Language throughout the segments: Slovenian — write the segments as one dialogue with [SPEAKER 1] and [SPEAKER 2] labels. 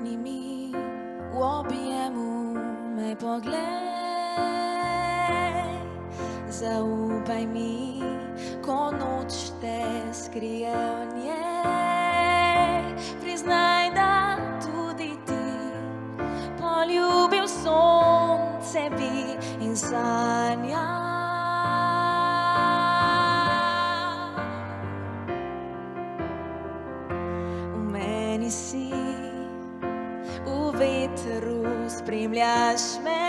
[SPEAKER 1] Zamknij mi v objemu, me poglej, zaupaj mi, ko noč te skrije v njej. Priznaj, da tudi ti poljubil sonce bi in sanja. V meni si, v vetru spremljaš me,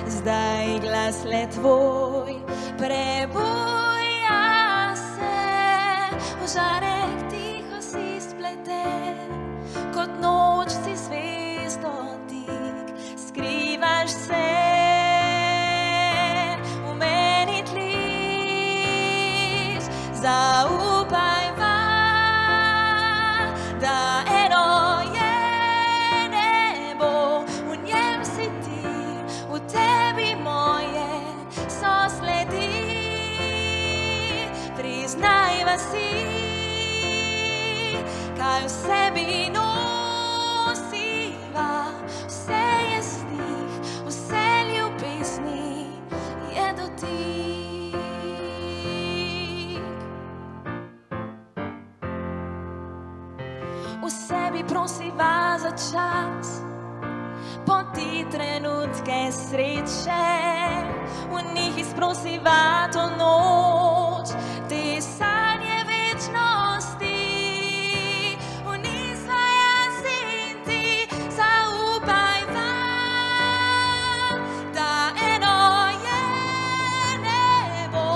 [SPEAKER 1] zdaj glas le tvoj prebuja se. V žarek tiho si spleten, kot noč si zvest dotik, skrivaš se. V meni tliš, zaupaj vanj, da eno je nebo, v njem si ti, v tebi moje so sledi. Priznajva si, kaj v sebi nosiva, vse je stih, vse ljubezni je dotik. V sebi prosiva za čas, poti trenutke sreče, v njih izprosiva to noč, te sanje večnosti. V njih sva jaz in ti, zaupaj vanj, da eno je nebo,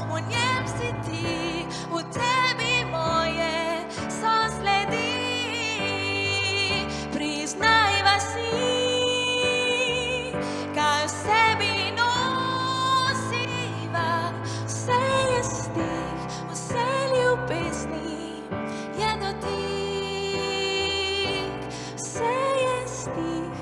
[SPEAKER 1] v njem si ti, v tebi moje so sledi. Priznajva si, kaj v sebi nosiva, vse je stih, vse ljubezni je dotik. Vse je stih,